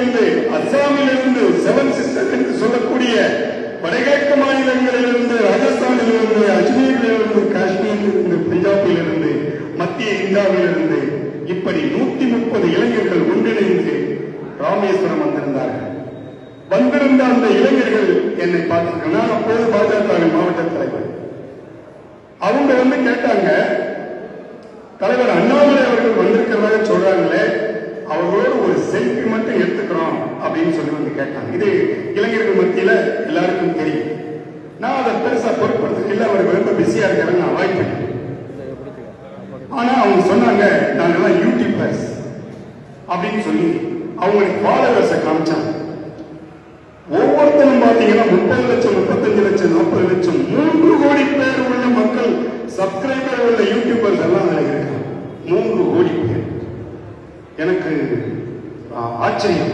இருந்து, அஸ்ஸாமிலிருந்து, seven sister என்று சொல்லக்கூடிய வடகிழக்கு மாநிலங்களிலிருந்து, ராஜஸ்தானிலிருந்து, அஜ்மீரிலிருந்து, காஷ்மீரிலிருந்து, பஞ்சாபிலிருந்து, மத்திய இந்தியாவிலிருந்து இப்படி 130 இளைஞர்கள் ஒன்றிணைந்து ராமேஸ்வரம் வந்திருந்தார்கள். வந்திருந்த அந்த இளைஞர்கள் என்னை பார்த்தாங்க. நான் அப்போது பாஜக மாவட்ட தலைவர். அவங்க கேட்டாங்க, தலைவர் அண்ணாமலை அவர்கள் வந்திருக்கிறதாக சொல்றாங்களே, அவர்களோடு ஒரு செல்ஃபி மட்டும் எடுத்துக்கிறோம் அப்படின்னு சொல்லி கேட்டாங்க. இது இளைஞர்கள் மத்தியில எல்லாருக்கும் தெரியும். நான் அதை பெருசா பொருட்படுத்த இல்லை, அவர்கள் ரொம்ப பிஸியா இருக்கிறாங்க, நான் அவாய்ட் பண்ணேன். ஆனா அவங்க சொன்னாங்க, நாங்கெல்லாம் யூடியூபர்ஸ் அப்படின்னு சொல்லி அவங்களுக்கு ஃபாலோவர்ஸை காமிச்சாங்க. ஒவ்வொருத்தரும் பாத்தீங்கன்னா 30 லட்சம், 35 லட்சம், 40 லட்சம், 3 கோடி பேர் உள்ள மக்கள், சப்ஸ்கிரைபர் உள்ள யூடியூபர்ஸ் எல்லாம் அதுல இருக்காங்க. 3 கோடி பேர். எனக்கு ஆச்சரியம்.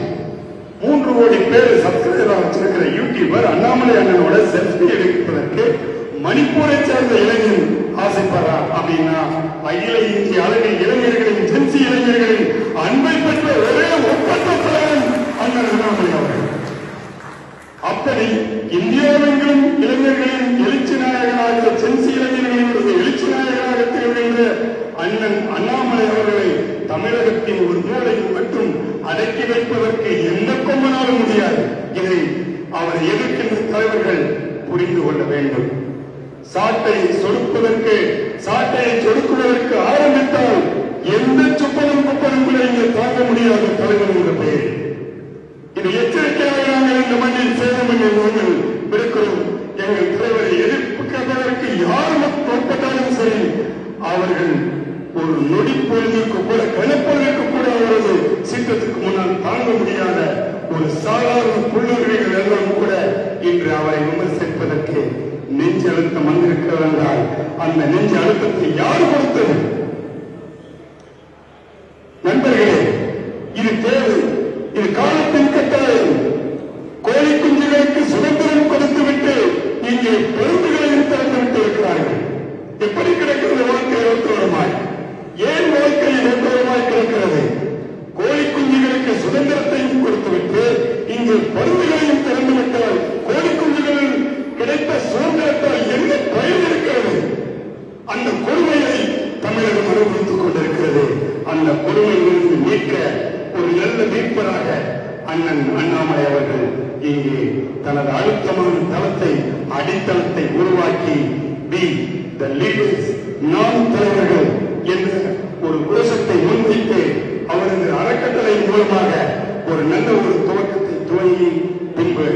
3 கோடி பேர் சப்ஸ்கிரைபர் வச்சிருக்கிற யூடியூபர் அண்ணாமலை அண்ணனோட செல்ஃபி எடுப்பதற்கு மணிப்பூரை சேர்ந்த இளைஞன் ஆசைப்படுறா அப்படின்னா, அகில இந்திய அளவில் இளைஞர்களின், ஜென்சி இளைஞர்களின் அன்பை பெற்ற ஒரே ஒப்பற்ற தலைவன் அண்ணன் அண்ணாமலை அவர்கள். அப்படி இந்தியாவெங்கிலும் இளைஞர்களின் எழுச்சி நாயகனாக, ஜென்சி இளைஞர்களின் எழுச்சி நாயகனாக திகழ்கின்ற அண்ணன் அண்ணாமலை அவர்களை தமிழகத்தின் ஒரு மூலையில் மட்டும் அடக்கி வைப்பதற்கு எந்த கொம்பனாலும் முடியாது. இதை அவர் எதிர்க்கின்ற தலைவர்கள் புரிந்து கொள்ள வேண்டும். சாட்டையை சொடுக்குவதற்கு ஆரம்பித்தால் எந்த சுப்பனும் குப்பனும் கூட இங்கே தாங்க முடியாத தலைவர் என்ற பெயர். இது எச்சரிக்கையாக நாங்கள் இந்த மண்ணில் சேதம் என்று விடுக்கிறோம். எங்கள் தலைவரை எதிர்ப்புவதற்கு யாரும் தோற்பட்டாலும் சரி, அவர்கள் ஒரு நொடி பொழுதுக்கு கூட, கனப்பொழுதுக்கு கூட அவரது சீற்றத்துக்கு முன்னால் தாங்க முடியாத ஒரு சாதாரண புள்ளுரிமைகள் எல்லாம் கூட இன்று அவரை விமர்சிப்பதற்கு நெஞ்சு அழுத்தம் வந்திருக்கிறது என்றால், அந்த நெஞ்சு அழுத்தத்தை யார் கொடுத்தது? நண்பர்களே, இது தேவை, இது காலத்தின் கட்டாயம். கோழி குஞ்சுகளுக்கு சுதந்திரம் கொடுத்துவிட்டு இங்கே பெருந்துகளையும் திறந்துவிட்டு இருக்கிறார்கள். எப்படி கிடைக்கிறது வாழ்க்கை ரோட்டோரமாய்? ஏன் வாழ்க்கை ரோட்டோரமாய் கிடக்கிறது? கோழி குஞ்சுகளுக்கு சுதந்திரத்தையும் கொடுத்துவிட்டு இங்கே பருந்துகளையும் திறந்துவிட்டால் கோழி குஞ்சுகள் கிடைத்த சுதந்திரத்தால் என்ன பயன் இருக்கிறது? அந்த கொடுமையை தமிழகம் அனுபவித்துக் கொண்டிருக்கிறது. அந்த கொடுமையிலிருந்து மீட்க ஒரு நல்ல மீட்பராக அண்ணன் அண்ணாமலை அவர்கள் இங்கே தனது அழுத்தமான தளத்தை, அடித்தளத்தை உருவாக்கி, பி த லீடர்ஸ், நாம் தலைவர்கள் என்ற ஒரு கோஷத்தை முன்வைத்து அவரது அறக்கட்டளை மூலமாக ஒரு நல்ல ஒரு துவக்கத்தை துவங்கி, பின்பு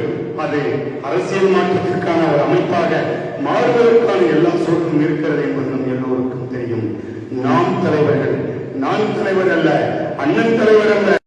அது அரசியல் மாற்றத்திற்கான ஒரு அமைப்பாக மாறுவதற்கான எல்லா சூழலும் இருக்கிறது என்பது நம் எல்லோருக்கும் தெரியும். நாம் தலைவர்கள், நான் தலைவர் அல்ல, அண்ணன் தலைவர் அல்ல,